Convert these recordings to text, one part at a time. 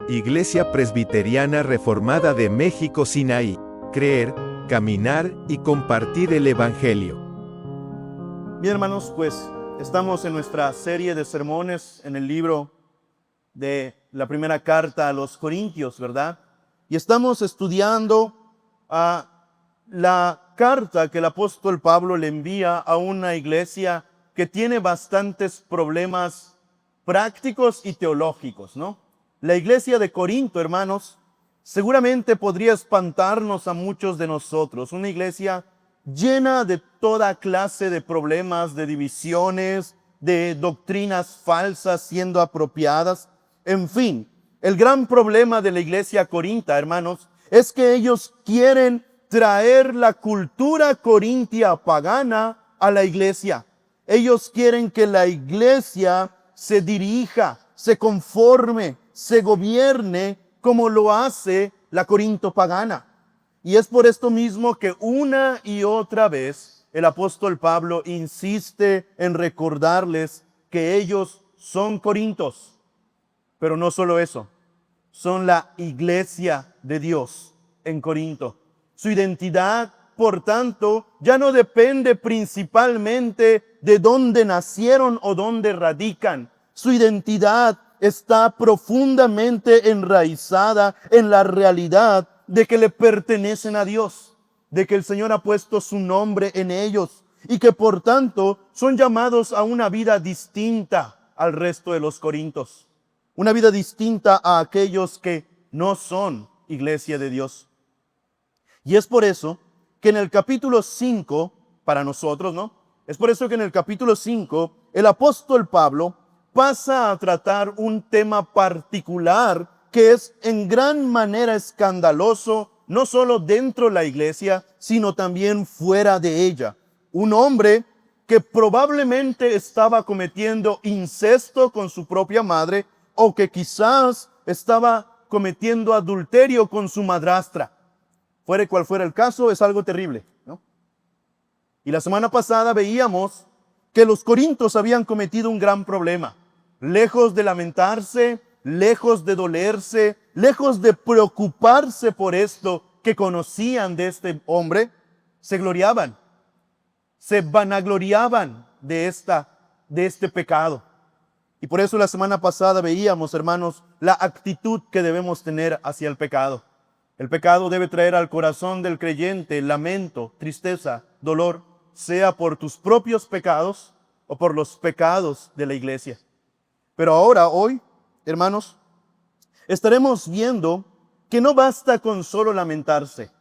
Iglesia Presbiteriana Reformada de México Sinaí. Creer, caminar y compartir el Evangelio. Bien, hermanos, pues estamos en nuestra serie de sermones en el libro de la primera carta a los Corintios, ¿verdad? Y estamos estudiando la carta que el apóstol Pablo le envía a una iglesia que tiene bastantes problemas prácticos y teológicos, ¿no? La iglesia de Corinto, hermanos, seguramente podría espantarnos a muchos de nosotros. Una iglesia llena de toda clase de problemas, de divisiones, de doctrinas falsas siendo apropiadas. En fin, el gran problema de la iglesia corintia, hermanos, es que ellos quieren traer la cultura corintia pagana a la iglesia. Ellos quieren que la iglesia se dirija, se conforme, se gobierne como lo hace la Corinto pagana. Y es por esto mismo que una y otra vez el apóstol Pablo insiste en recordarles que ellos son corintos. Pero no solo eso, son la iglesia de Dios en Corinto. Su identidad, por tanto, ya no depende principalmente de dónde nacieron o dónde radican. Su identidad está profundamente enraizada en la realidad de que le pertenecen a Dios, de que el Señor ha puesto su nombre en ellos y que por tanto son llamados a una vida distinta al resto de los corintios, una vida distinta a aquellos que no son iglesia de Dios. Y es por eso que en el capítulo 5, para nosotros, ¿no? Es por eso que en el capítulo 5 el apóstol Pablo pasa a tratar un tema particular que es en gran manera escandaloso, no solo dentro de la iglesia, sino también fuera de ella. Un hombre que probablemente estaba cometiendo incesto con su propia madre o que quizás estaba cometiendo adulterio con su madrastra. Fuera cual fuera el caso, es algo terrible, ¿no? Y la semana pasada veíamos que los corintios habían cometido un gran problema. Lejos de lamentarse, lejos de dolerse, lejos de preocuparse por esto que conocían de este hombre, se gloriaban, se vanagloriaban de este pecado. Y por eso la semana pasada veíamos, hermanos, la actitud que debemos tener hacia el pecado. El pecado debe traer al corazón del creyente lamento, tristeza, dolor, sea por tus propios pecados o por los pecados de la iglesia. Pero ahora, hoy, hermanos, estaremos viendo que no basta con solo lamentarse.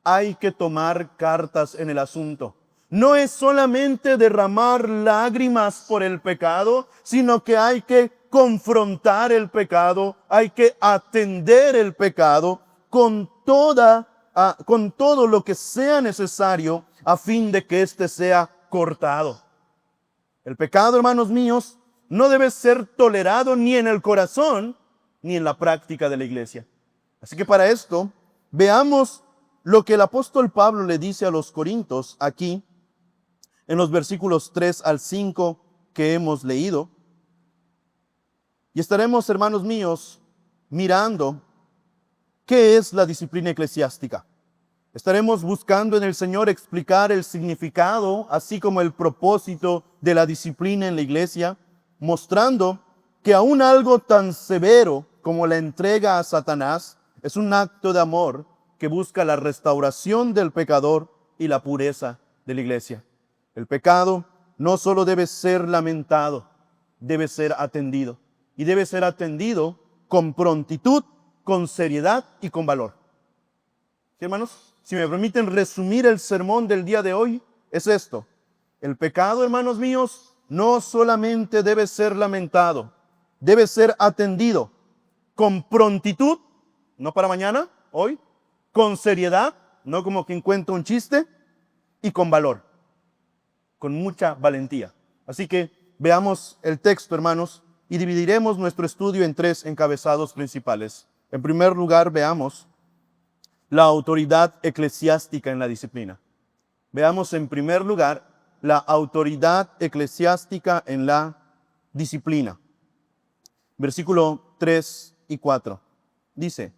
Hay que tomar cartas en el asunto. No es solamente derramar lágrimas por el pecado, sino que hay que confrontar el pecado, hay que atender el pecado con todo lo que sea necesario a fin de que éste sea cortado. El pecado, hermanos míos, no debe ser tolerado ni en el corazón ni en la práctica de la iglesia. Así que para esto, veamos lo que el apóstol Pablo le dice a los corintios aquí, en los versículos 3 al 5 que hemos leído. Y estaremos, hermanos míos, mirando qué es la disciplina eclesiástica. Estaremos buscando en el Señor explicar el significado, así como el propósito de la disciplina en la iglesia, mostrando que aún algo tan severo como la entrega a Satanás es un acto de amor que busca la restauración del pecador y la pureza de la iglesia. El pecado no solo debe ser lamentado, debe ser atendido. Y debe ser atendido con prontitud, con seriedad y con valor. ¿Sí, hermanos? Si me permiten resumir el sermón del día de hoy, es esto. El pecado, hermanos míos, no solamente debe ser lamentado, debe ser atendido con prontitud, no para mañana, hoy, con seriedad, no como quien cuenta un chiste, y con valor, con mucha valentía. Así que veamos el texto, hermanos, y dividiremos nuestro estudio en 3 encabezados principales. En primer lugar, veamos la autoridad eclesiástica en la disciplina. Veamos en primer lugar la autoridad eclesiástica en la disciplina. Versículo 3 y 4. dice,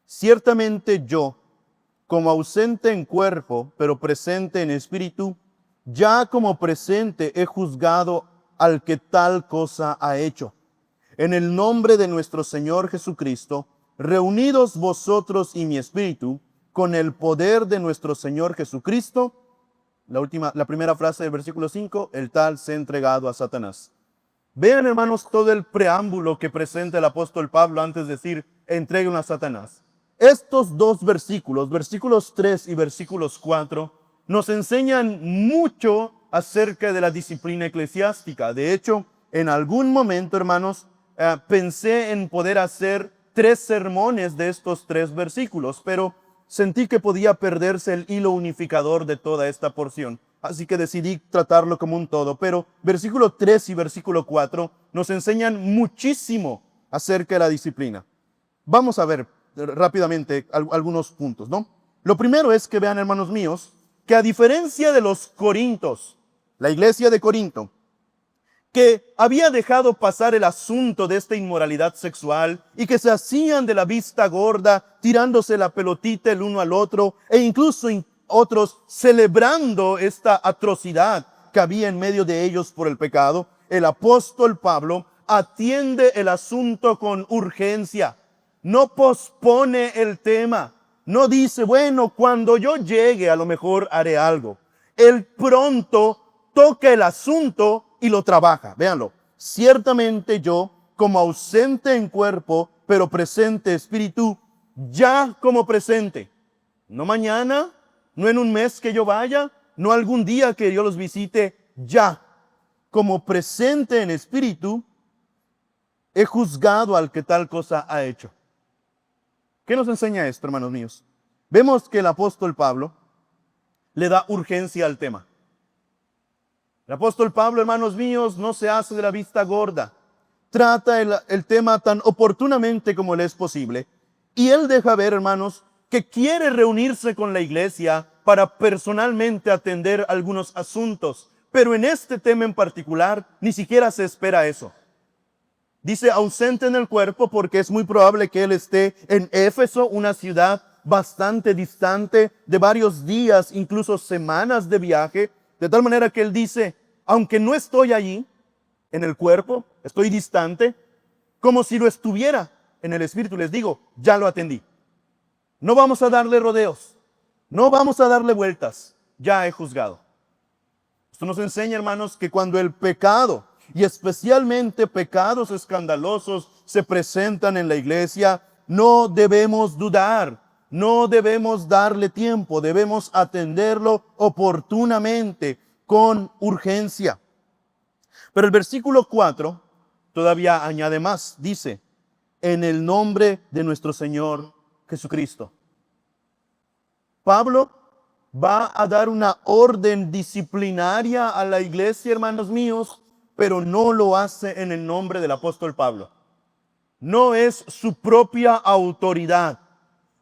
ciertamente yo, como ausente en cuerpo, pero presente en espíritu, ya como presente he juzgado al que tal cosa ha hecho. En el nombre de nuestro Señor Jesucristo, reunidos vosotros y mi espíritu, con el poder de nuestro Señor Jesucristo, la primera frase del versículo 5, el tal se ha entregado a Satanás. Vean, hermanos, todo el preámbulo que presenta el apóstol Pablo antes de decir, entreguen a Satanás. Estos dos versículos, versículos 3 y versículos 4, nos enseñan mucho acerca de la disciplina eclesiástica. De hecho, en algún momento, hermanos, pensé en poder hacer 3 sermones de estos 3 versículos, pero sentí que podía perderse el hilo unificador de toda esta porción. Así que decidí tratarlo como un todo. Pero versículo 3 y versículo 4 nos enseñan muchísimo acerca de la disciplina. Vamos a ver rápidamente algunos puntos, ¿no? Lo primero es que vean, hermanos míos, que a diferencia de los corintos, la iglesia de Corinto, que había dejado pasar el asunto de esta inmoralidad sexual y que se hacían de la vista gorda, tirándose la pelotita el uno al otro, e incluso otros celebrando esta atrocidad que había en medio de ellos por el pecado, el apóstol Pablo atiende el asunto con urgencia. No pospone el tema. No dice, bueno, cuando yo llegue a lo mejor haré algo. Él pronto toca el asunto y lo trabaja. Véanlo. Ciertamente yo, como ausente en cuerpo, pero presente espíritu, ya como presente. No mañana, no en un mes que yo vaya, no algún día que yo los visite, ya. Como presente en espíritu, he juzgado al que tal cosa ha hecho. ¿Qué nos enseña esto, hermanos míos? Vemos que el apóstol Pablo le da urgencia al tema. El apóstol Pablo, hermanos míos, no se hace de la vista gorda. Trata el tema tan oportunamente como le es posible. Y él deja ver, hermanos, que quiere reunirse con la iglesia para personalmente atender algunos asuntos. Pero en este tema en particular, ni siquiera se espera eso. Dice ausente en el cuerpo porque es muy probable que él esté en Éfeso, una ciudad bastante distante, de varios días, incluso semanas de viaje. De tal manera que él dice, aunque no estoy allí en el cuerpo, estoy distante, como si lo estuviera en el espíritu. Les digo, ya lo atendí. No vamos a darle rodeos, no vamos a darle vueltas, ya he juzgado. Esto nos enseña, hermanos, que cuando el pecado, y especialmente pecados escandalosos, se presentan en la iglesia, no debemos dudar, no debemos darle tiempo, debemos atenderlo oportunamente, con urgencia. Pero el versículo 4 todavía añade más, dice, en el nombre de nuestro Señor Jesucristo. Pablo va a dar una orden disciplinaria a la iglesia, hermanos míos, pero no lo hace en el nombre del apóstol Pablo. No es su propia autoridad.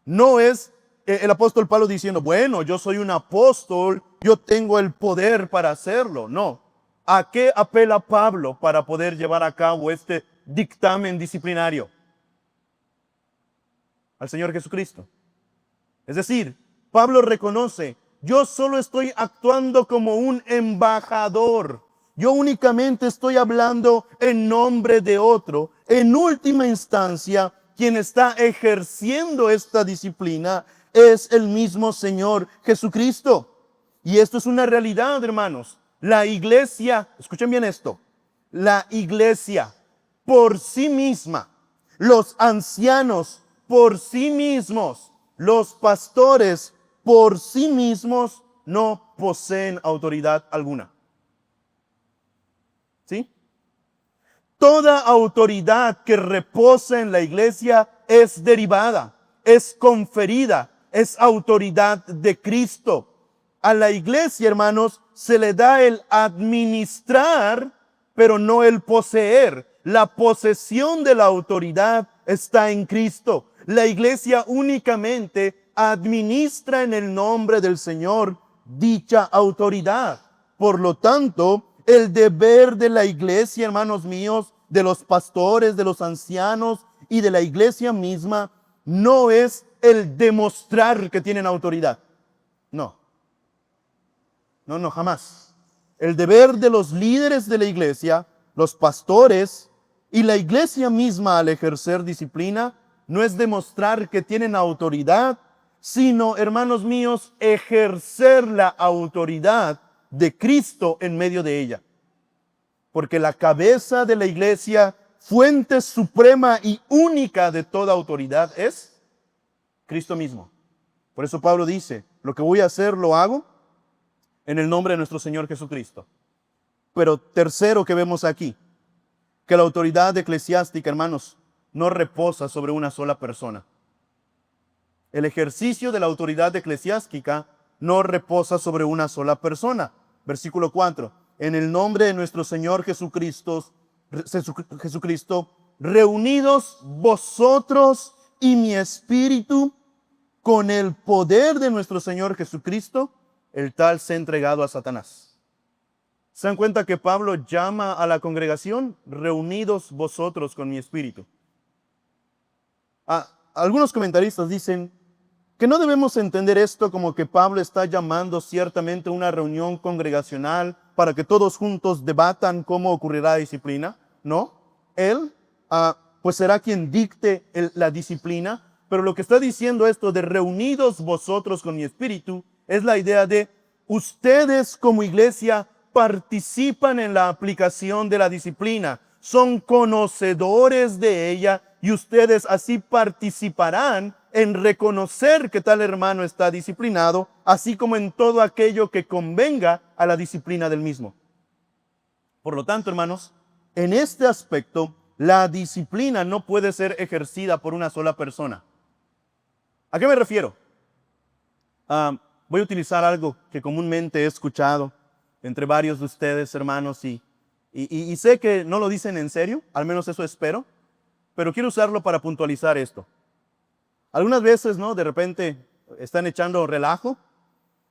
No es el apóstol Pablo diciendo, bueno, yo soy un apóstol, yo tengo el poder para hacerlo. No. ¿A qué apela Pablo para poder llevar a cabo este dictamen disciplinario? Al Señor Jesucristo. Es decir, Pablo reconoce, yo solo estoy actuando como un embajador. Yo únicamente estoy hablando en nombre de otro. En última instancia, quien está ejerciendo esta disciplina es el mismo Señor Jesucristo. Y esto es una realidad, hermanos. La iglesia, escuchen bien esto, la iglesia por sí misma, los ancianos por sí mismos, los pastores por sí mismos no poseen autoridad alguna. ¿Sí? Toda autoridad que reposa en la iglesia es derivada, es conferida, es autoridad de Cristo. A la iglesia, hermanos, se le da el administrar, pero no el poseer. La posesión de la autoridad está en Cristo. La iglesia únicamente administra en el nombre del Señor dicha autoridad. Por lo tanto, el deber de la iglesia, hermanos míos, de los pastores, de los ancianos, y de la iglesia misma no es el demostrar que tienen autoridad. No. No, jamás. El deber de los líderes de la iglesia, los pastores y la iglesia misma al ejercer disciplina, no es demostrar que tienen autoridad, sino, hermanos míos, ejercer la autoridad de Cristo en medio de ella. Porque la cabeza de la iglesia, fuente suprema y única de toda autoridad, es Cristo mismo. Por eso Pablo dice, lo que voy a hacer lo hago en el nombre de nuestro Señor Jesucristo. Pero tercero que vemos aquí, que la autoridad eclesiástica, hermanos, no reposa sobre una sola persona. El ejercicio de la autoridad eclesiástica no reposa sobre una sola persona. Versículo 4. En el nombre de nuestro Señor Jesucristo, reunidos vosotros y mi espíritu con el poder de nuestro Señor Jesucristo, el tal se ha entregado a Satanás. ¿Se dan cuenta que Pablo llama a la congregación? Reunidos vosotros con mi espíritu. Algunos comentaristas dicen que no debemos entender esto como que Pablo está llamando ciertamente una reunión congregacional para que todos juntos debatan cómo ocurrirá la disciplina. No, él pues será quien dicte la disciplina, pero lo que está diciendo esto de reunidos vosotros con mi espíritu es la idea de ustedes como iglesia participan en la aplicación de la disciplina, son conocedores de ella y ustedes así participarán en reconocer que tal hermano está disciplinado, así como en todo aquello que convenga a la disciplina del mismo. Por lo tanto, hermanos, en este aspecto, la disciplina no puede ser ejercida por una sola persona. ¿A qué me refiero? Voy a utilizar algo que comúnmente he escuchado entre varios de ustedes, hermanos, y sé que no lo dicen en serio, al menos eso espero, pero quiero usarlo para puntualizar esto. Algunas veces, ¿no? De repente están echando relajo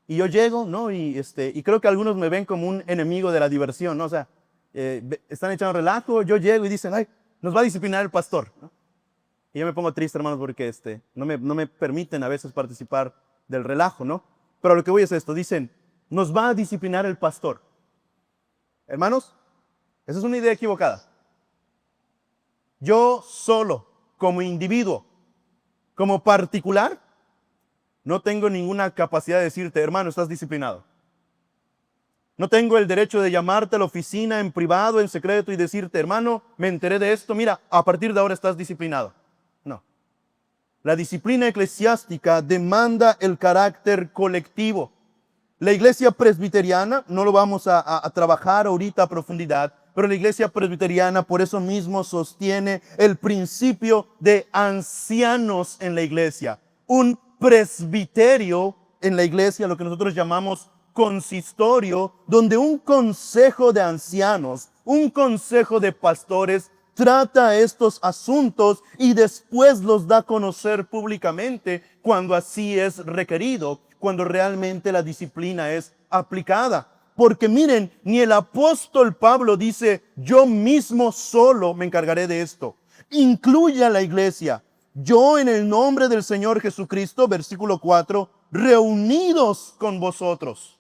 y yo llego, ¿no? Y creo que algunos me ven como un enemigo de la diversión, ¿no? O sea, están echando relajo, yo llego y dicen, ay, nos va a disciplinar el pastor, ¿no? Y yo me pongo triste, hermanos, porque no me permiten a veces participar del relajo, ¿no? Pero lo que voy es esto, dicen, nos va a disciplinar el pastor. Hermanos, esa es una idea equivocada. Yo solo, como individuo, como particular, no tengo ninguna capacidad de decirte, hermano, estás disciplinado. No tengo el derecho de llamarte a la oficina en privado, en secreto y decirte, hermano, me enteré de esto, mira, a partir de ahora estás disciplinado. No. La disciplina eclesiástica demanda el carácter colectivo. La iglesia presbiteriana, no lo vamos a trabajar ahorita a profundidad, pero la iglesia presbiteriana por eso mismo sostiene el principio de ancianos en la iglesia. Un presbiterio en la iglesia, lo que nosotros llamamos consistorio, donde un consejo de ancianos, un consejo de pastores trata estos asuntos y después los da a conocer públicamente cuando así es requerido, cuando realmente la disciplina es aplicada. Porque miren, ni el apóstol Pablo dice, yo mismo solo me encargaré de esto. Incluye a la iglesia. Yo en el nombre del Señor Jesucristo, versículo 4, reunidos con vosotros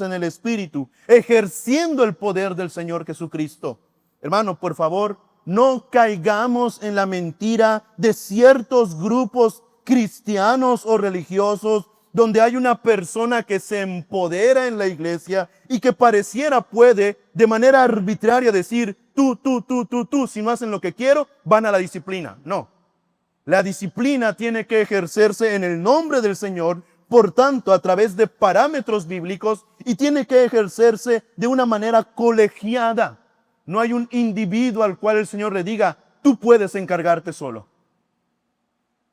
en el Espíritu, ejerciendo el poder del Señor Jesucristo. Hermano, por favor, no caigamos en la mentira de ciertos grupos cristianos o religiosos donde hay una persona que se empodera en la iglesia y que pareciera puede de manera arbitraria decir, tú, si no hacen lo que quiero, van a la disciplina. No, la disciplina tiene que ejercerse en el nombre del Señor, por tanto, a través de parámetros bíblicos y tiene que ejercerse de una manera colegiada. No hay un individuo al cual el Señor le diga, tú puedes encargarte solo.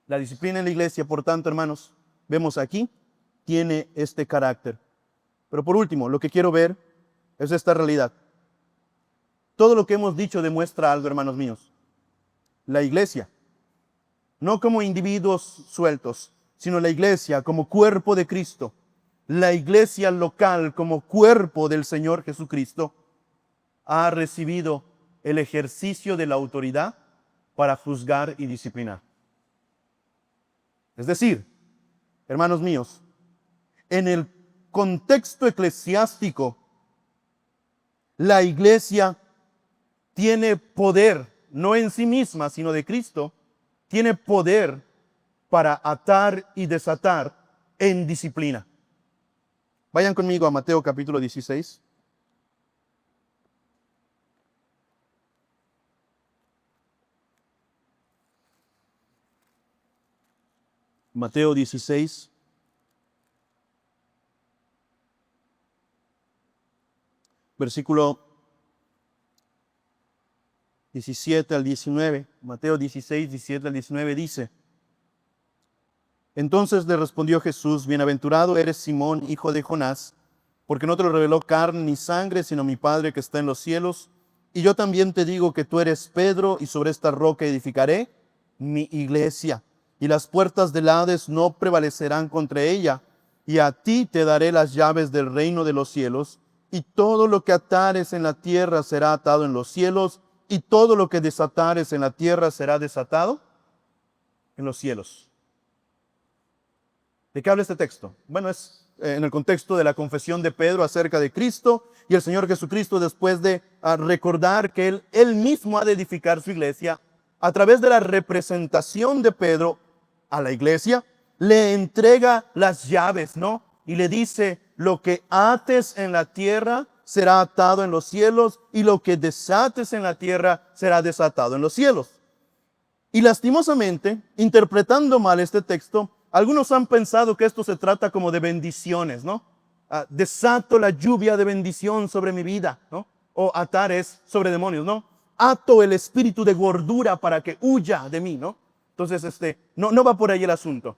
La disciplina en la iglesia, por tanto, hermanos, vemos aquí, tiene este carácter. Pero por último, lo que quiero ver es esta realidad. Todo lo que hemos dicho demuestra algo, hermanos míos. La iglesia, no como individuos sueltos, sino la iglesia como cuerpo de Cristo, la iglesia local como cuerpo del Señor Jesucristo, ha recibido el ejercicio de la autoridad para juzgar y disciplinar. Es decir, hermanos míos, en el contexto eclesiástico, la iglesia tiene poder, no en sí misma, sino de Cristo, tiene poder para atar y desatar en disciplina. Vayan conmigo a Mateo capítulo 16. Mateo 16. Versículo 17 al 19. Mateo 16, 17 al 19 dice: Entonces le respondió Jesús: Bienaventurado eres Simón, hijo de Jonás, porque no te lo reveló carne ni sangre, sino mi Padre que está en los cielos. Y yo también te digo que tú eres Pedro, y sobre esta roca edificaré mi iglesia, y las puertas del Hades no prevalecerán contra ella. Y a ti te daré las llaves del reino de los cielos, y todo lo que atares en la tierra será atado en los cielos, y todo lo que desatares en la tierra será desatado en los cielos. ¿De qué habla este texto? Bueno, es en el contexto de la confesión de Pedro acerca de Cristo, y el Señor Jesucristo, después de recordar que Él mismo ha de edificar su iglesia, a través de la representación de Pedro a la iglesia, le entrega las llaves, ¿no? Y le dice: lo que ates en la tierra será atado en los cielos, y lo que desates en la tierra será desatado en los cielos. Y lastimosamente, interpretando mal este texto, algunos han pensado que esto se trata como de bendiciones, ¿no? Desato la lluvia de bendición sobre mi vida, ¿no? O atar es sobre demonios, ¿no? Ato el espíritu de gordura para que huya de mí, ¿no? Entonces, no va por ahí el asunto.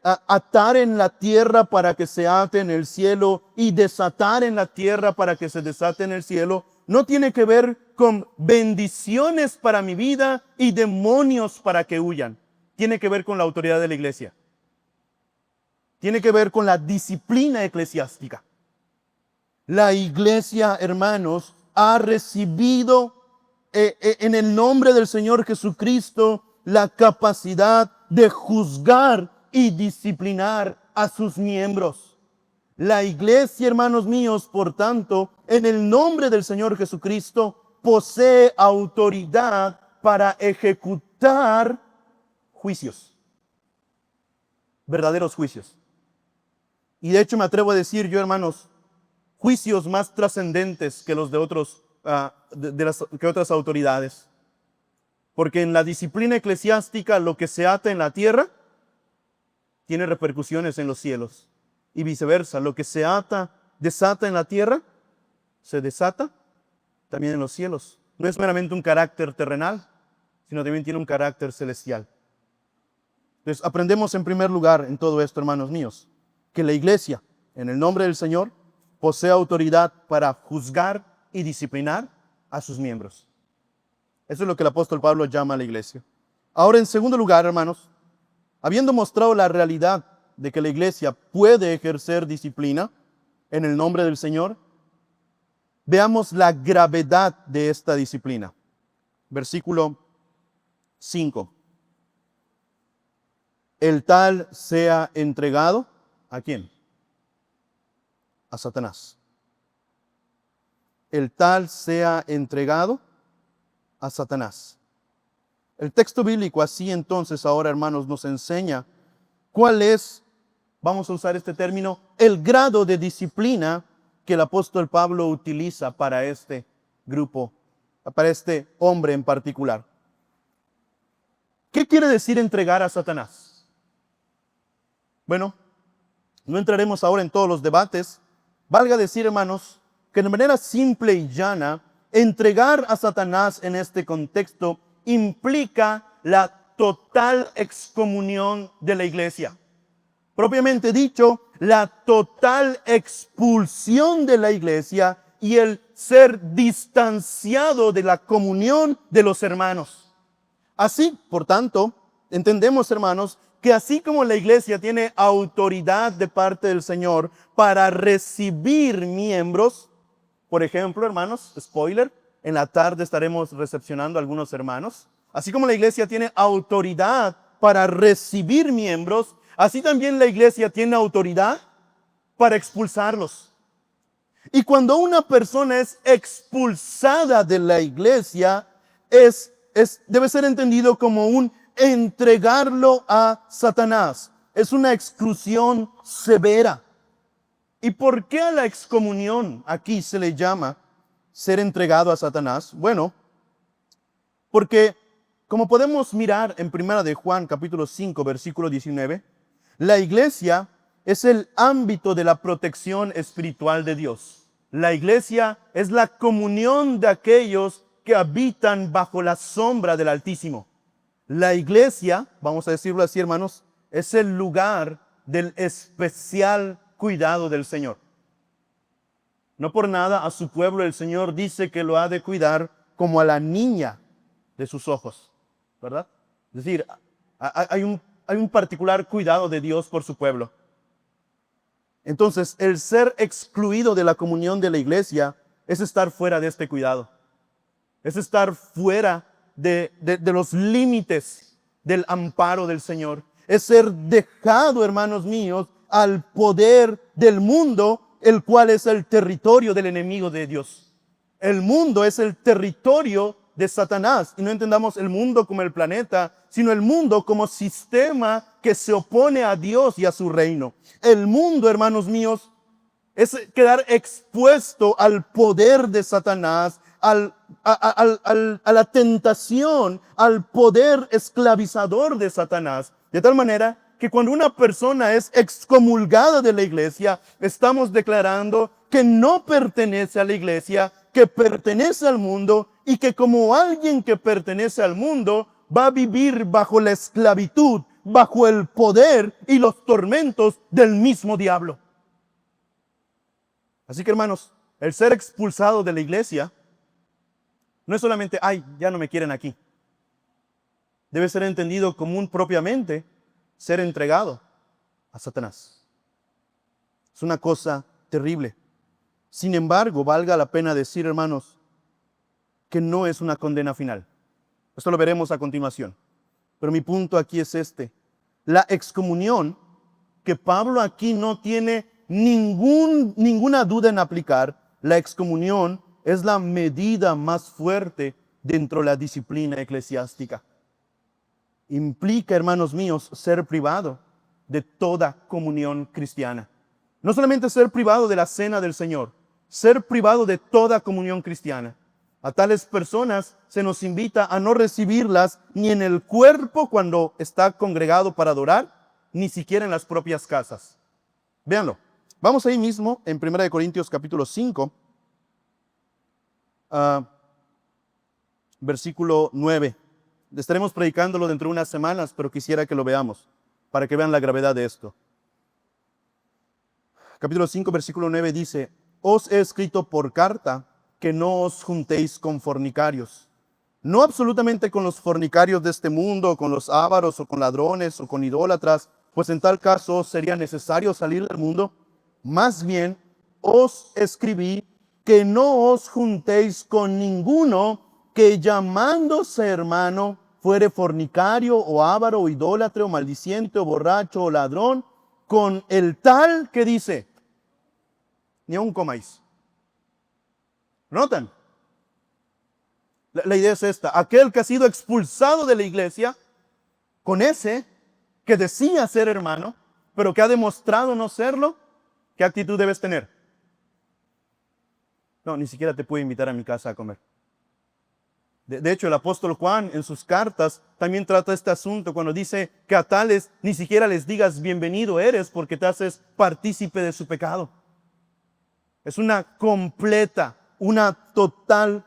Atar en la tierra para que se ate en el cielo y desatar en la tierra para que se desate en el cielo, no tiene que ver con bendiciones para mi vida y demonios para que huyan. Tiene que ver con la autoridad de la iglesia. Tiene que ver con la disciplina eclesiástica. La iglesia, hermanos, ha recibido en el nombre del Señor Jesucristo la capacidad de juzgar y disciplinar a sus miembros. La iglesia, hermanos míos, por tanto, en el nombre del Señor Jesucristo, posee autoridad para ejecutar juicios, verdaderos juicios. Y de hecho me atrevo a decir yo, hermanos, juicios más trascendentes que los de otras autoridades. Porque en la disciplina eclesiástica, lo que se ata en la tierra tiene repercusiones en los cielos. Y viceversa, lo que se desata en la tierra, se desata también en los cielos. No es meramente un carácter terrenal, sino también tiene un carácter celestial. Entonces, aprendemos en primer lugar en todo esto, hermanos míos, que la iglesia, en el nombre del Señor, posee autoridad para juzgar y disciplinar a sus miembros. Eso es lo que el apóstol Pablo llama a la iglesia. Ahora, en segundo lugar, hermanos, habiendo mostrado la realidad de que la iglesia puede ejercer disciplina en el nombre del Señor, veamos la gravedad de esta disciplina. Versículo 5. El tal sea entregado, ¿a quién? A Satanás. El tal sea entregado a Satanás. El texto bíblico así entonces ahora, hermanos, nos enseña cuál es, vamos a usar este término, el grado de disciplina que el apóstol Pablo utiliza para este grupo, para este hombre en particular. ¿Qué quiere decir entregar a Satanás? Bueno, no entraremos ahora en todos los debates. Valga decir, hermanos, que de manera simple y llana, entregar a Satanás en este contexto implica la total excomunión de la iglesia. Propiamente dicho, la total expulsión de la iglesia y el ser distanciado de la comunión de los hermanos. Así, por tanto, entendemos, hermanos, que así como la iglesia tiene autoridad de parte del Señor para recibir miembros, por ejemplo, hermanos, spoiler, en la tarde estaremos recepcionando a algunos hermanos Así como la iglesia tiene autoridad para recibir miembros, así también la iglesia tiene autoridad para expulsarlos. Y cuando una persona es expulsada de la iglesia, debe ser entendido como un entregarlo a Satanás. Es una exclusión severa. ¿Y por qué a la excomunión aquí se le llama ser entregado a Satanás? Bueno, porque como podemos mirar en 1 de Juan capítulo 5 versículo 19, la iglesia es el ámbito de la protección espiritual de Dios. La iglesia es la comunión de aquellos que habitan bajo la sombra del Altísimo. La iglesia, vamos a decirlo así, hermanos, es el lugar del especial cuidado del Señor. No por nada a su pueblo el Señor dice que lo ha de cuidar como a la niña de sus ojos, ¿verdad? Es decir, hay un particular cuidado de Dios por su pueblo. Entonces, el ser excluido de la comunión de la iglesia es estar fuera de este cuidado. Es estar fuera de los límites del amparo del Señor. Es ser dejado, hermanos míos, al poder del mundo, el cual es el territorio del enemigo de Dios. El mundo es el territorio de Satanás. Y no entendamos el mundo como el planeta, sino el mundo como sistema que se opone a Dios y a su reino. El mundo, hermanos míos, es quedar expuesto al poder de Satanás, a la tentación, al poder esclavizador de Satanás. De tal manera que cuando una persona es excomulgada de la iglesia, estamos declarando que no pertenece a la iglesia, que pertenece al mundo y que como alguien que pertenece al mundo va a vivir bajo la esclavitud, bajo el poder y los tormentos del mismo diablo. Así que, hermanos, el ser expulsado de la iglesia no es solamente, ay, ya no me quieren aquí. Debe ser entendido como un propiamente ser entregado a Satanás. Es una cosa terrible. Sin embargo, valga la pena decir, hermanos, que no es una condena final. Esto lo veremos a continuación. Pero mi punto aquí es este. La excomunión, que Pablo aquí no tiene ninguna duda en aplicar, la excomunión es la medida más fuerte dentro de la disciplina eclesiástica. Implica, hermanos míos, ser privado de toda comunión cristiana. No solamente ser privado de la cena del Señor, ser privado de toda comunión cristiana. A tales personas se nos invita a no recibirlas ni en el cuerpo cuando está congregado para adorar, ni siquiera en las propias casas. Véanlo. Vamos ahí mismo en 1 Corintios capítulo 5, versículo 9. Estaremos predicándolo dentro de unas semanas, pero quisiera que lo veamos, para que vean la gravedad de esto. Capítulo 5, versículo 9 dice: os he escrito por carta que no os juntéis con fornicarios. No absolutamente con los fornicarios de este mundo, o con los ávaros, o con ladrones, o con idólatras, pues en tal caso sería necesario salir del mundo. Más bien, os escribí que no os juntéis con ninguno que llamándose hermano fuere fornicario, o ávaro, o idólatra, o maldiciente, o borracho, o ladrón, con el tal que dice, ni aun comáis. ¿Notan? La idea es esta: aquel que ha sido expulsado de la iglesia, con ese que decía ser hermano, pero que ha demostrado no serlo, ¿qué actitud debes tener? No, ni siquiera te puedo invitar a mi casa a comer. De hecho, el apóstol Juan en sus cartas también trata este asunto cuando dice que a tales ni siquiera les digas bienvenido eres porque te haces partícipe de su pecado. Es una completa, una total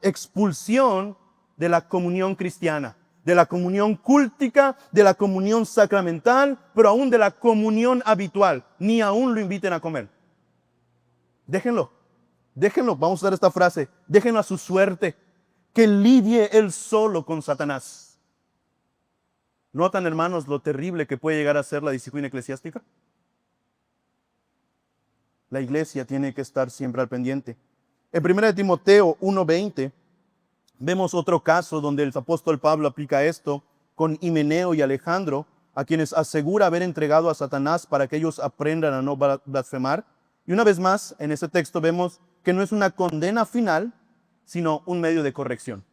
expulsión de la comunión cristiana, de la comunión cúltica, de la comunión sacramental, pero aún de la comunión habitual. Ni aún lo inviten a comer. Déjenlo, vamos a usar esta frase, déjenlo a su suerte, que lidie él solo con Satanás. ¿Notan, hermanos, lo terrible que puede llegar a ser la disciplina eclesiástica? La iglesia tiene que estar siempre al pendiente. En 1 Timoteo 1:20 Vemos otro caso donde el apóstol Pablo aplica esto con Himeneo y Alejandro, a quienes asegura haber entregado a Satanás para que ellos aprendan a no blasfemar. Y una vez más, en ese texto vemos que no es una condena final, sino un medio de corrección.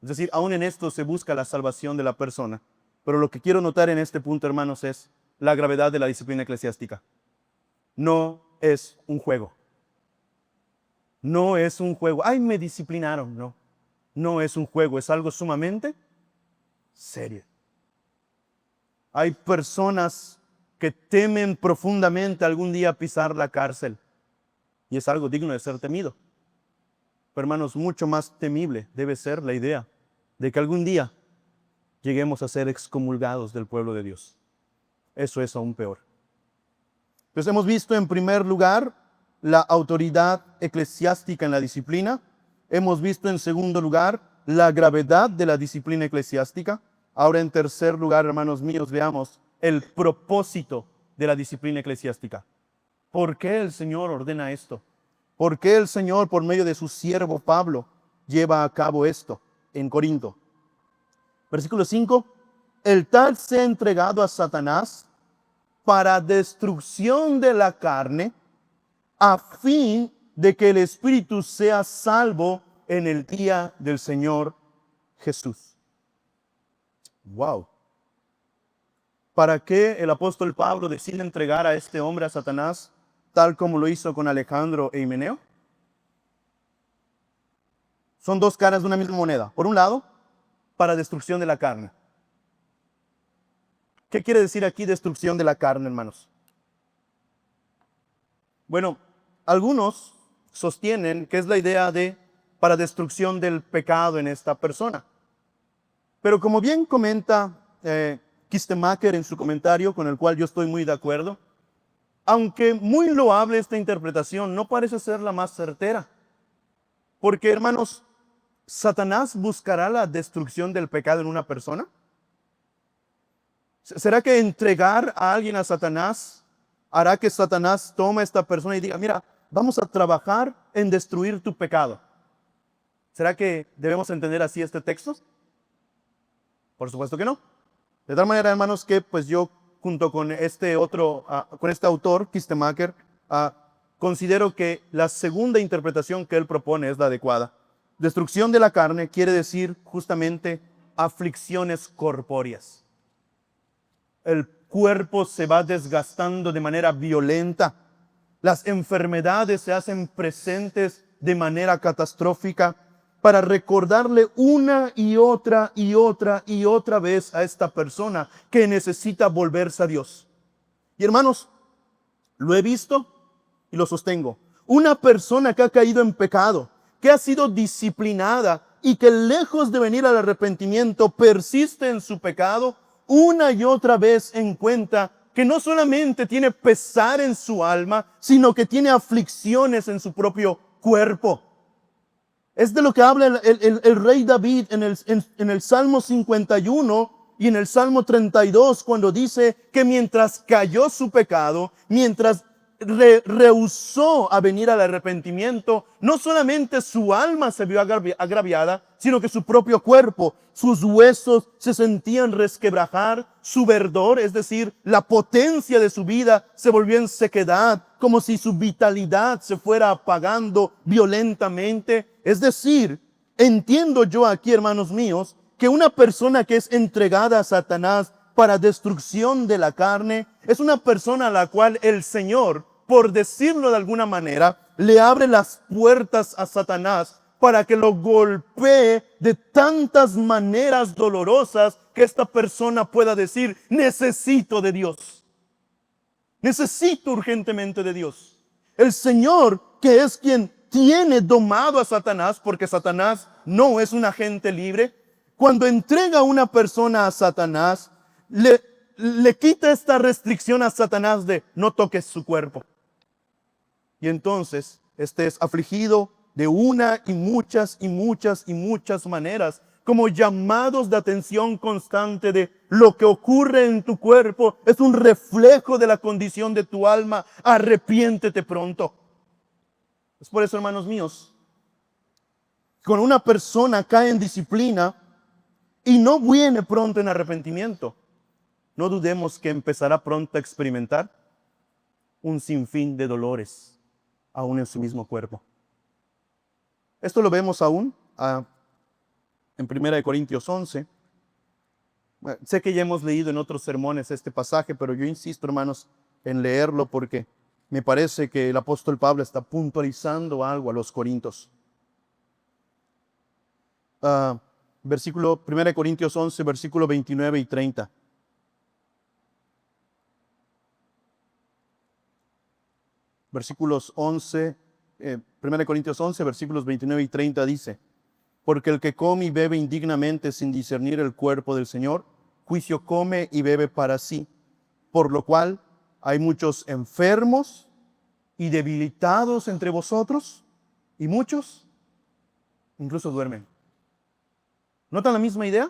Es decir, aún en esto se busca la salvación de la persona. Pero lo que quiero notar en este punto, hermanos, es la gravedad de la disciplina eclesiástica. No es un juego. No es un juego. ¡Ay, me disciplinaron! No. No es un juego, es algo sumamente serio. Hay personas que temen profundamente algún día pisar la cárcel. Y es algo digno de ser temido. Pero hermanos, mucho más temible debe ser la idea de que algún día lleguemos a ser excomulgados del pueblo de Dios. Eso es aún peor. Entonces hemos visto en primer lugar la autoridad eclesiástica en la disciplina. Hemos visto en segundo lugar la gravedad de la disciplina eclesiástica. Ahora en tercer lugar, hermanos míos, veamos el propósito de la disciplina eclesiástica. ¿Por qué el Señor ordena esto? ¿Por qué el Señor, por medio de su siervo Pablo, lleva a cabo esto en Corinto? Versículo 5. El tal se ha entregado a Satanás para destrucción de la carne, a fin de que el espíritu sea salvo en el día del Señor Jesús. Wow. ¿Para qué el apóstol Pablo decide entregar a este hombre a Satanás, tal como lo hizo con Alejandro e Himeneo? Son dos caras de una misma moneda. Por un lado, para destrucción de la carne. ¿Qué quiere decir aquí destrucción de la carne, hermanos? Bueno, algunos sostienen que es la idea de para destrucción del pecado en esta persona. Pero como bien comenta Kistemaker en su comentario, con el cual yo estoy muy de acuerdo, aunque muy loable esta interpretación, no parece ser la más certera. Porque, hermanos, ¿Satanás buscará la destrucción del pecado en una persona? ¿Será que entregar a alguien a Satanás hará que Satanás tome a esta persona y diga, mira, vamos a trabajar en destruir tu pecado? ¿Será que debemos entender así este texto? Por supuesto que no. De tal manera, hermanos, que pues yo junto con este autor, Kistemaker, considero que la segunda interpretación que él propone es la adecuada. Destrucción de la carne quiere decir justamente aflicciones corpóreas. El cuerpo se va desgastando de manera violenta. Las enfermedades se hacen presentes de manera catastrófica para recordarle una y otra vez a esta persona que necesita volverse a Dios. Y hermanos, lo he visto y lo sostengo. Una persona que ha caído en pecado, que ha sido disciplinada y que lejos de venir al arrepentimiento persiste en su pecado, una y otra vez encuentra que no solamente tiene pesar en su alma, sino que tiene aflicciones en su propio cuerpo. Es de lo que habla el rey David en el Salmo 51 y en el Salmo 32, cuando dice que mientras cayó su pecado, mientras rehusó a venir al arrepentimiento, no solamente su alma se vio agraviada, sino que su propio cuerpo, sus huesos se sentían resquebrajar, su verdor, es decir, la potencia de su vida se volvió en sequedad, como si su vitalidad se fuera apagando violentamente. Es decir, entiendo yo aquí, hermanos míos, que una persona que es entregada a Satanás para destrucción de la carne, es una persona a la cual el Señor, por decirlo de alguna manera, le abre las puertas a Satanás para que lo golpee de tantas maneras dolorosas que esta persona pueda decir, necesito de Dios. Necesito urgentemente de Dios. El Señor, que es quien tiene domado a Satanás, porque Satanás no es un agente libre, cuando entrega a una persona a Satanás, le quita esta restricción a Satanás de no toques su cuerpo. Y entonces este es afligido de una y muchas maneras, como llamados de atención constante de lo que ocurre en tu cuerpo es un reflejo de la condición de tu alma. Arrepiéntete pronto. Es por eso, hermanos míos, Cuando una persona cae en disciplina y no viene pronto en arrepentimiento, no dudemos que empezará pronto a experimentar un sinfín de dolores, aún en su mismo cuerpo. Esto lo vemos aún en 1 Corintios 11. Sé que ya hemos leído en otros sermones este pasaje, pero yo insisto, hermanos, en leerlo porque me parece que el apóstol Pablo está puntualizando algo a los corintios. 1 Corintios 11, versículos 29 y 30. Versículos 11, 1 Corintios 11, versículos 29 y 30 dice: porque el que come y bebe indignamente sin discernir el cuerpo del Señor, juicio come y bebe para sí, por lo cual hay muchos enfermos y debilitados entre vosotros, y muchos incluso duermen. ¿Notan la misma idea?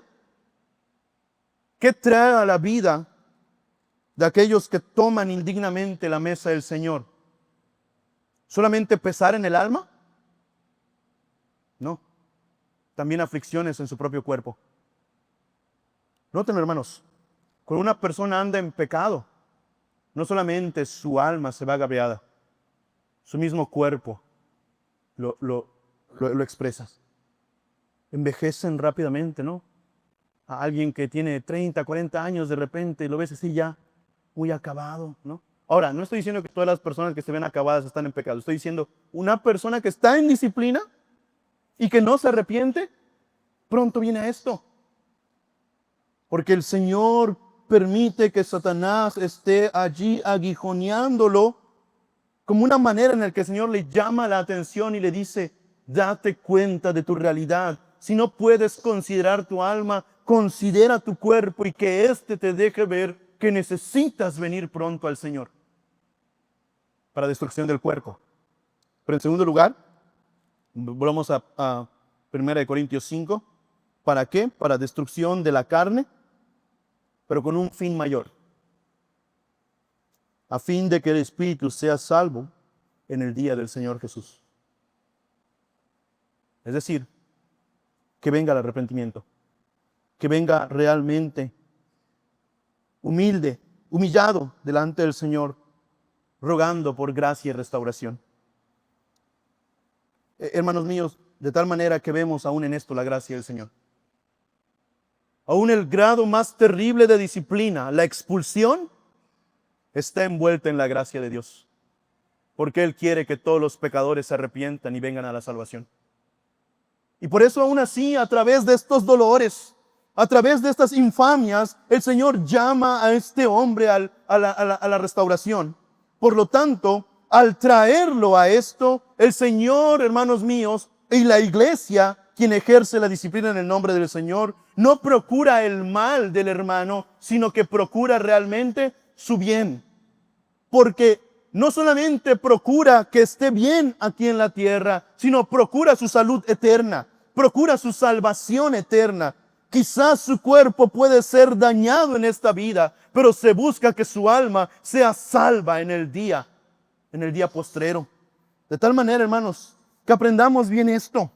¿Qué trae a la vida de aquellos que toman indignamente la mesa del Señor? ¿Solamente pesar en el alma? No. También aflicciones en su propio cuerpo. Noten, hermanos, cuando una persona anda en pecado, no solamente su alma se va agraviada, su mismo cuerpo lo expresa. Envejecen rápidamente, ¿no? A alguien que tiene 30, 40 años, de repente lo ves así ya muy acabado, ¿no? Ahora, no estoy diciendo que todas las personas que se ven acabadas están en pecado. Estoy diciendo una persona que está en disciplina y que no se arrepiente, pronto viene a esto. Porque el Señor permite que Satanás esté allí aguijoneándolo como una manera en la que el Señor le llama la atención y le dice: date cuenta de tu realidad. Si no puedes considerar tu alma, considera tu cuerpo y que éste te deje ver que necesitas venir pronto al Señor para destrucción del cuerpo. Pero en segundo lugar, volvamos a 1 Corintios 5. ¿Para qué? Para destrucción de la carne, pero con un fin mayor. A fin de que el espíritu sea salvo en el día del Señor Jesús. Es decir, que venga el arrepentimiento. Que venga realmente humilde, humillado delante del Señor, rogando por gracia y restauración. Hermanos míos, de tal manera que vemos aún en esto la gracia del Señor. Aún el grado más terrible de disciplina, la expulsión, está envuelta en la gracia de Dios. Porque Él quiere que todos los pecadores se arrepientan y vengan a la salvación. Y por eso aún así, a través de estos dolores, a través de estas infamias, el Señor llama a este hombre a la restauración. Por lo tanto, al traerlo a esto, el Señor, hermanos míos, y la iglesia, quien ejerce la disciplina en el nombre del Señor, no procura el mal del hermano, sino que procura realmente su bien. Porque no solamente procura que esté bien aquí en la tierra, sino procura su salud eterna, procura su salvación eterna. Quizás su cuerpo puede ser dañado en esta vida, pero se busca que su alma sea salva en el día postrero. De tal manera, hermanos, que aprendamos bien esto.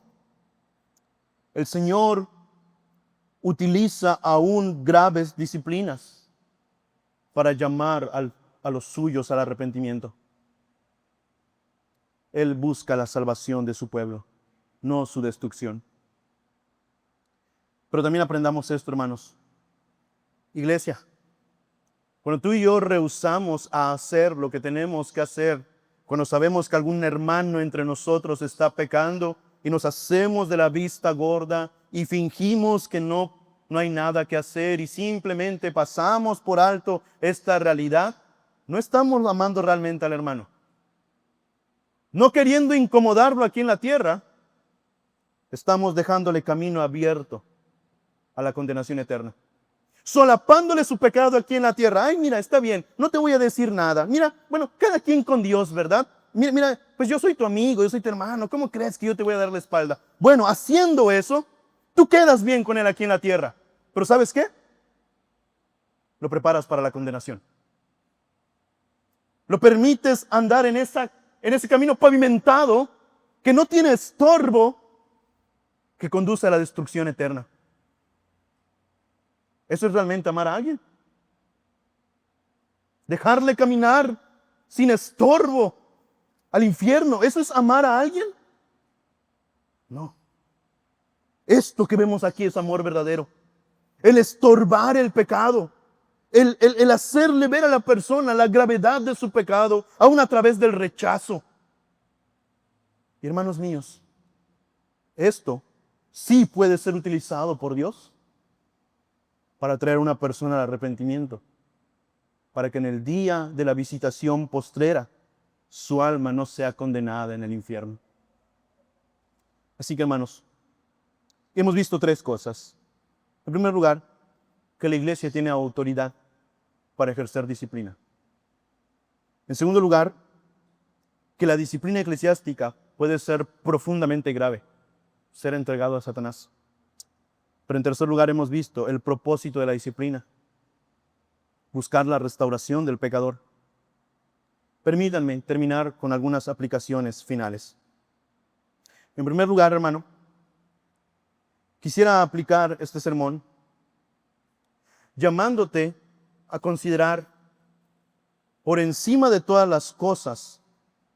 El Señor utiliza aún graves disciplinas para llamar a los suyos al arrepentimiento. Él busca la salvación de su pueblo, no su destrucción. Pero también aprendamos esto, hermanos. Iglesia, cuando tú y yo rehusamos a hacer lo que tenemos que hacer, cuando sabemos que algún hermano entre nosotros está pecando y nos hacemos de la vista gorda y fingimos que no hay nada que hacer y simplemente pasamos por alto esta realidad, no estamos amando realmente al hermano. No queriendo incomodarlo aquí en la tierra, estamos dejándole camino abierto a la condenación eterna. Solapándole su pecado aquí en la tierra. Ay, mira, está bien, no te voy a decir nada. Mira, bueno, cada quien con Dios, ¿verdad? Mira, pues yo soy tu amigo, yo soy tu hermano. ¿Cómo crees que yo te voy a dar la espalda? Bueno, haciendo eso, tú quedas bien con él aquí en la tierra. Pero ¿sabes qué? Lo preparas para la condenación. Lo permites andar en ese camino pavimentado que no tiene estorbo que conduce a la destrucción eterna. ¿Eso es realmente amar a alguien? Dejarle caminar sin estorbo al infierno, ¿eso es amar a alguien? No. Esto que vemos aquí es amor verdadero. El estorbar el pecado. El hacerle ver a la persona la gravedad de su pecado, aún a través del rechazo. Y hermanos míos, esto sí puede ser utilizado por Dios para traer a una persona al arrepentimiento, para que en el día de la visitación postrera su alma no sea condenada en el infierno. Así que, hermanos, hemos visto tres cosas. En primer lugar, que la iglesia tiene autoridad para ejercer disciplina. En segundo lugar, que la disciplina eclesiástica puede ser profundamente grave, ser entregado a Satanás. Pero en tercer lugar hemos visto el propósito de la disciplina, buscar la restauración del pecador. Permítanme terminar con algunas aplicaciones finales. En primer lugar, hermano, quisiera aplicar este sermón llamándote a considerar por encima de todas las cosas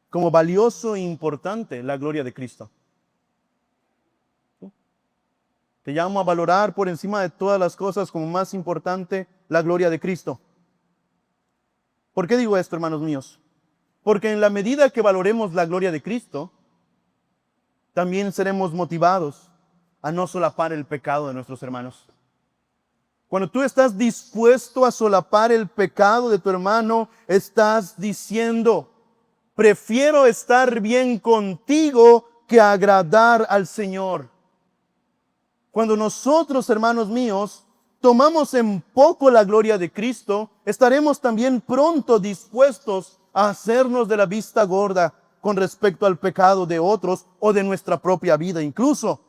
como valioso e importante la gloria de Cristo. Te llamo a valorar por encima de todas las cosas como más importante la gloria de Cristo. ¿Por qué digo esto, hermanos míos? Porque en la medida que valoremos la gloria de Cristo, también seremos motivados a no solapar el pecado de nuestros hermanos. Cuando tú estás dispuesto a solapar el pecado de tu hermano, estás diciendo, prefiero estar bien contigo que agradar al Señor. Cuando nosotros, hermanos míos, tomamos en poco la gloria de Cristo, estaremos también pronto dispuestos a hacernos de la vista gorda con respecto al pecado de otros o de nuestra propia vida incluso.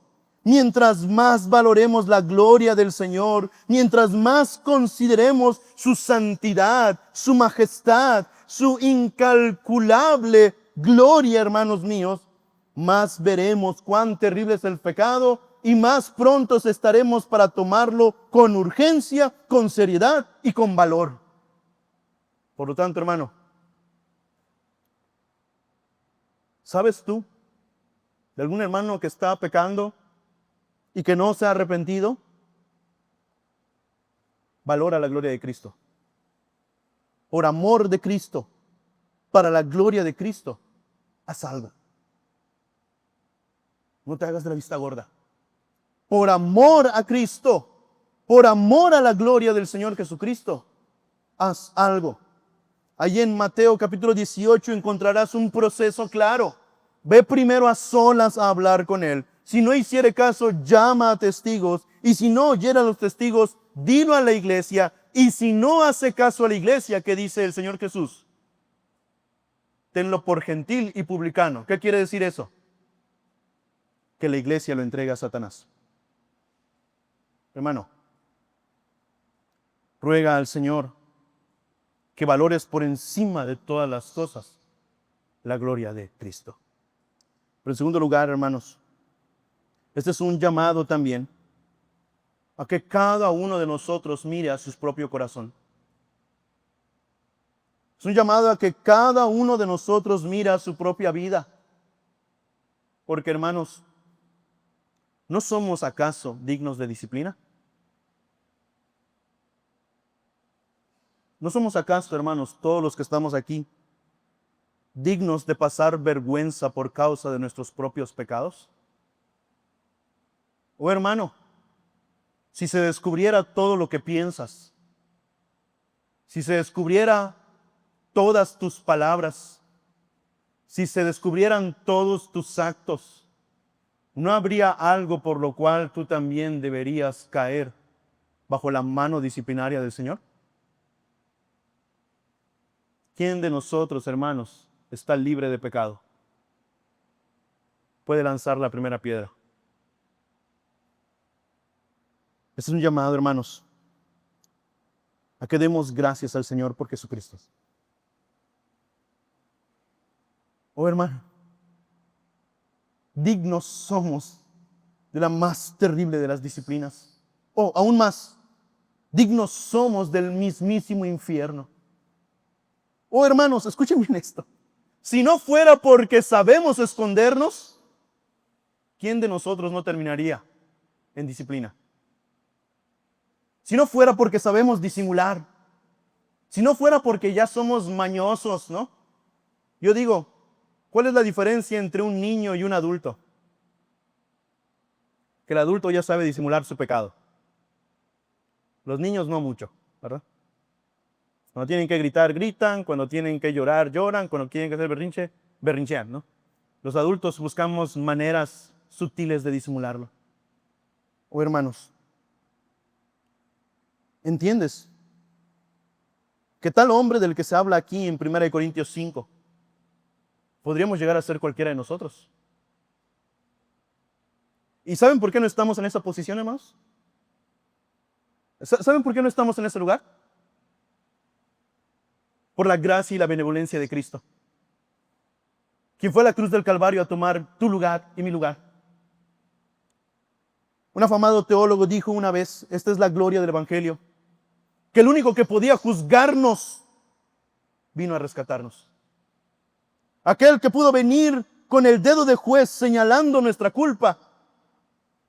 Mientras más valoremos la gloria del Señor, mientras más consideremos su santidad, su majestad, su incalculable gloria, hermanos míos, más veremos cuán terrible es el pecado y más prontos estaremos para tomarlo con urgencia, con seriedad y con valor. Por lo tanto, hermano, ¿sabes tú de algún hermano que está pecando y que no se ha arrepentido? Valora la gloria de Cristo. Por amor de Cristo, para la gloria de Cristo, haz algo. No te hagas de la vista gorda. Por amor a Cristo, por amor a la gloria del Señor Jesucristo, haz algo. Allí en Mateo capítulo 18 encontrarás un proceso claro. Ve primero a solas a hablar con Él. Si no hiciere caso, llama a testigos. Y si no oyera a los testigos, dilo a la iglesia. Y si no hace caso a la iglesia, ¿qué dice el Señor Jesús? Tenlo por gentil y publicano. ¿Qué quiere decir eso? Que la iglesia lo entrega a Satanás. Hermano, ruega al Señor que valores por encima de todas las cosas la gloria de Cristo. Pero en segundo lugar, hermanos, este es un llamado también a que cada uno de nosotros mire a su propio corazón. Es un llamado a que cada uno de nosotros mire a su propia vida. Porque, hermanos, ¿no somos acaso dignos de disciplina? ¿No somos acaso, hermanos, todos los que estamos aquí, dignos de pasar vergüenza por causa de nuestros propios pecados? Oh, hermano, si se descubriera todo lo que piensas, si se descubriera todas tus palabras, si se descubrieran todos tus actos, ¿no habría algo por lo cual tú también deberías caer bajo la mano disciplinaria del Señor? ¿Quién de nosotros, hermanos, está libre de pecado? Puede lanzar la primera piedra. Este es un llamado, hermanos, a que demos gracias al Señor por Jesucristo. Oh, hermano, dignos somos de la más terrible de las disciplinas. O aún más, dignos somos del mismísimo infierno. Oh, hermanos, escuchen bien esto. Si no fuera porque sabemos escondernos, ¿quién de nosotros no terminaría en disciplina? Si no fuera porque sabemos disimular, si no fuera porque ya somos mañosos, ¿no? Yo digo, ¿cuál es la diferencia entre un niño y un adulto? Que el adulto ya sabe disimular su pecado. Los niños no mucho, ¿verdad? Cuando tienen que gritar, gritan. Cuando tienen que llorar, lloran. Cuando tienen que hacer berrinche, berrinchean, ¿no? Los adultos buscamos maneras sutiles de disimularlo. Oh, hermanos, ¿entiendes? Que tal hombre del que se habla aquí en 1 Corintios 5, podríamos llegar a ser cualquiera de nosotros. ¿Y saben por qué no estamos en esa posición, hermanos? ¿Saben por qué no estamos en ese lugar? Por la gracia y la benevolencia de Cristo, quien fue a la cruz del Calvario a tomar tu lugar y mi lugar. Un afamado teólogo dijo una vez, esta es la gloria del Evangelio, que el único que podía juzgarnos vino a rescatarnos. Aquel que pudo venir con el dedo de juez señalando nuestra culpa,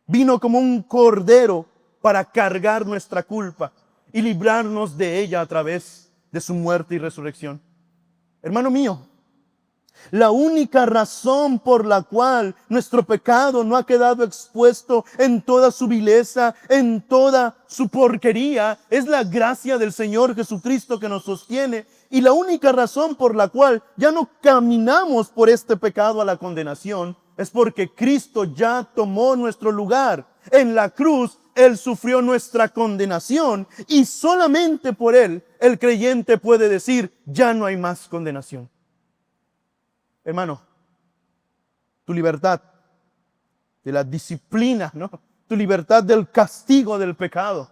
vino como un cordero para cargar nuestra culpa y librarnos de ella a través de su muerte y resurrección. Hermano mío, la única razón por la cual nuestro pecado no ha quedado expuesto en toda su vileza, en toda su porquería, es la gracia del Señor Jesucristo que nos sostiene. Y la única razón por la cual ya no caminamos por este pecado a la condenación es porque Cristo ya tomó nuestro lugar. En la cruz, Él sufrió nuestra condenación y solamente por Él el creyente puede decir, ya no hay más condenación. Hermano, tu libertad de la disciplina, ¿no? Tu libertad del castigo del pecado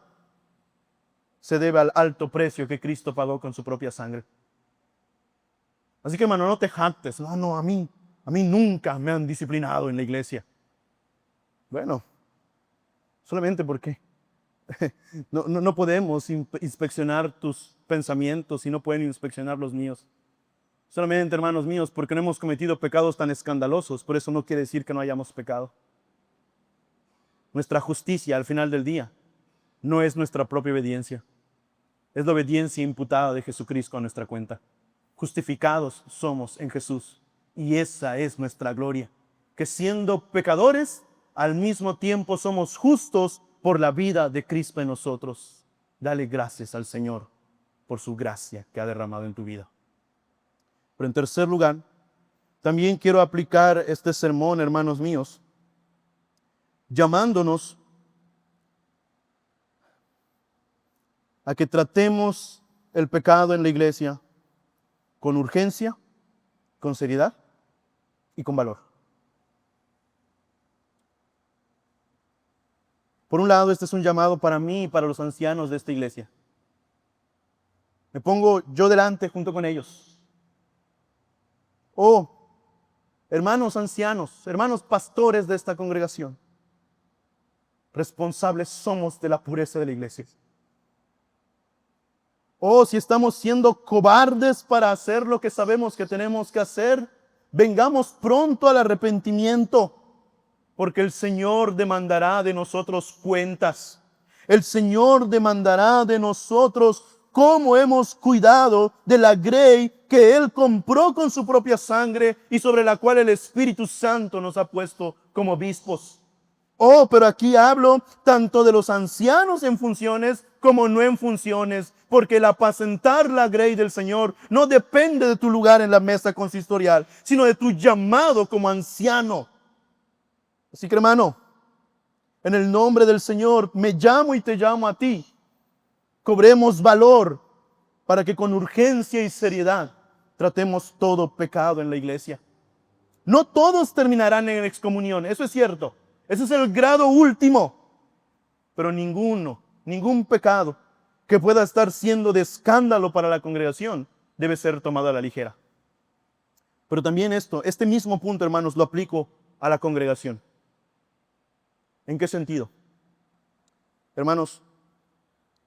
se debe al alto precio que Cristo pagó con su propia sangre. Así que, hermano, no te jactes. No, a mí nunca me han disciplinado en la iglesia. Bueno, solamente porque no podemos inspeccionar tus pensamientos y no pueden inspeccionar los míos. Solamente, hermanos míos, porque no hemos cometido pecados tan escandalosos, por eso no quiere decir que no hayamos pecado. Nuestra justicia al final del día no es nuestra propia obediencia, es la obediencia imputada de Jesucristo a nuestra cuenta. Justificados somos en Jesús y esa es nuestra gloria, que siendo pecadores, al mismo tiempo somos justos por la vida de Cristo en nosotros. Dale gracias al Señor por su gracia que ha derramado en tu vida. Pero en tercer lugar, también quiero aplicar este sermón, hermanos míos, llamándonos a que tratemos el pecado en la iglesia con urgencia, con seriedad y con valor. Por un lado, este es un llamado para mí y para los ancianos de esta iglesia. Me pongo yo delante junto con ellos. Oh, hermanos ancianos, hermanos pastores de esta congregación, responsables somos de la pureza de la iglesia. Oh, si estamos siendo cobardes para hacer lo que sabemos que tenemos que hacer, vengamos pronto al arrepentimiento, porque el Señor demandará de nosotros cuentas. El Señor demandará de nosotros cómo hemos cuidado de la grey que Él compró con su propia sangre y sobre la cual el Espíritu Santo nos ha puesto como obispos. Oh, pero aquí hablo tanto de los ancianos en funciones como no en funciones, porque el apacentar la grey del Señor no depende de tu lugar en la mesa consistorial, sino de tu llamado como anciano. Así que, hermano, en el nombre del Señor me llamo y te llamo a ti. Cobremos valor para que con urgencia y seriedad tratemos todo pecado en la iglesia. No todos terminarán en excomunión, eso es cierto. Ese es el grado último. Pero ningún pecado que pueda estar siendo de escándalo para la congregación debe ser tomado a la ligera. Pero también este mismo punto, hermanos, lo aplico a la congregación. ¿En qué sentido? Hermanos,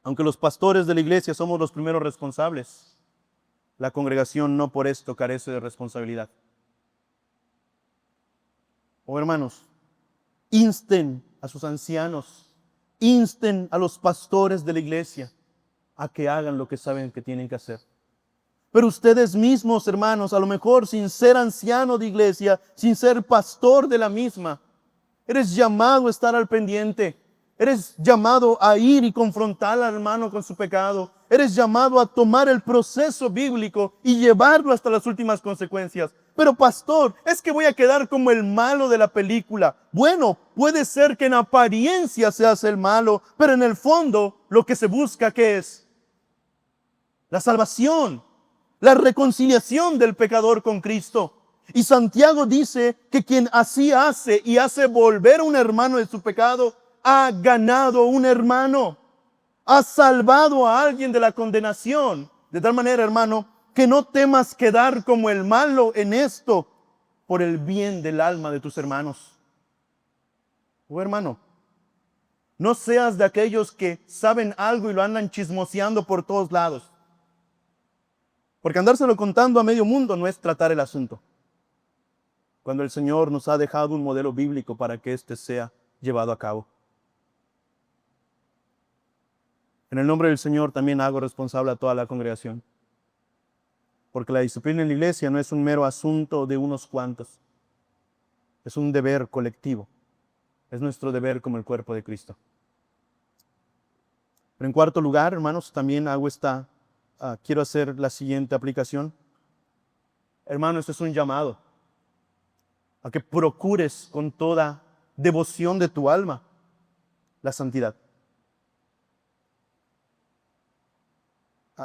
aunque los pastores de la iglesia somos los primeros responsables, la congregación no por esto carece de responsabilidad. Oh hermanos, insten a sus ancianos, insten a los pastores de la iglesia a que hagan lo que saben que tienen que hacer. Pero ustedes mismos, hermanos, a lo mejor sin ser anciano de iglesia, sin ser pastor de la misma, eres llamado a estar al pendiente. Eres llamado a ir y confrontar al hermano con su pecado. Eres llamado a tomar el proceso bíblico y llevarlo hasta las últimas consecuencias. Pero pastor, es que voy a quedar como el malo de la película. Bueno, puede ser que en apariencia seas el malo, pero en el fondo lo que se busca, ¿qué es? La salvación, la reconciliación del pecador con Cristo. Y Santiago dice que quien así hace y hace volver a un hermano de su pecado, ha ganado un hermano, ha salvado a alguien de la condenación. De tal manera, hermano, que no temas quedar como el malo en esto por el bien del alma de tus hermanos. Oh hermano, no seas de aquellos que saben algo y lo andan chismoseando por todos lados. Porque andárselo contando a medio mundo no es tratar el asunto. Cuando el Señor nos ha dejado un modelo bíblico para que éste sea llevado a cabo. En el nombre del Señor también hago responsable a toda la congregación. Porque la disciplina en la iglesia no es un mero asunto de unos cuantos. Es un deber colectivo. Es nuestro deber como el cuerpo de Cristo. Pero en cuarto lugar, hermanos, también quiero hacer la siguiente aplicación. Hermano, esto es un llamado a que procures con toda devoción de tu alma la santidad.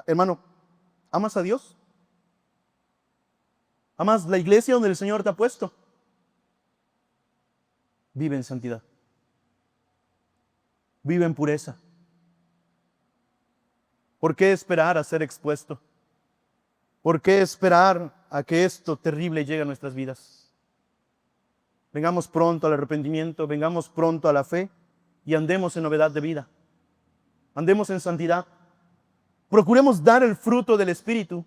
Hermano, ¿amas a Dios? ¿Amas la iglesia donde el Señor te ha puesto? Vive en santidad. Vive en pureza. ¿Por qué esperar a ser expuesto? ¿Por qué esperar a que esto terrible llegue a nuestras vidas? Vengamos pronto al arrepentimiento, vengamos pronto a la fe y andemos en novedad de vida. Andemos en santidad. Procuremos dar el fruto del Espíritu,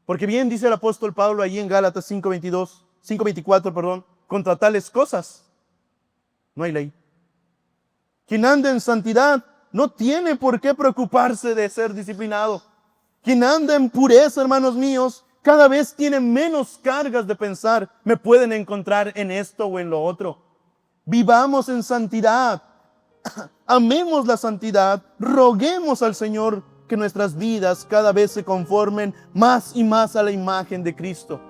porque bien dice el apóstol Pablo allí en Gálatas 5:24, contra tales cosas no hay ley. Quien anda en santidad no tiene por qué preocuparse de ser disciplinado. Quien anda en pureza, hermanos míos, cada vez tiene menos cargas de pensar, me pueden encontrar en esto o en lo otro. Vivamos en santidad, amemos la santidad, roguemos al Señor que nuestras vidas cada vez se conformen más y más a la imagen de Cristo.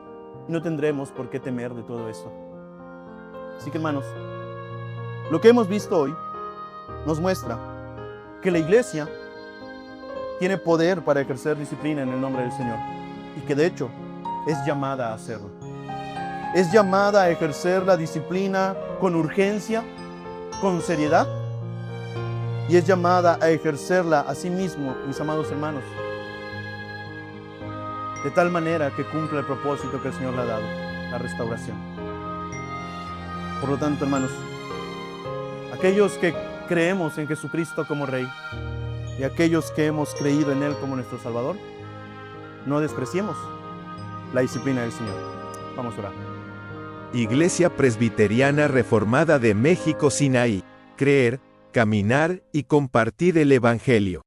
Y no tendremos por qué temer de todo esto. Así que, hermanos, lo que hemos visto hoy nos muestra que la iglesia tiene poder para ejercer disciplina en el nombre del Señor y que de hecho es llamada a hacerlo. Es llamada a ejercer la disciplina con urgencia, con seriedad, y es llamada a ejercerla a sí mismo, mis amados hermanos, de tal manera que cumpla el propósito que el Señor le ha dado, la restauración. Por lo tanto, hermanos, aquellos que creemos en Jesucristo como Rey y aquellos que hemos creído en Él como nuestro Salvador, no despreciemos la disciplina del Señor. Vamos a orar. Iglesia Presbiteriana Reformada de México, Sinaí. Creer, caminar y compartir el Evangelio.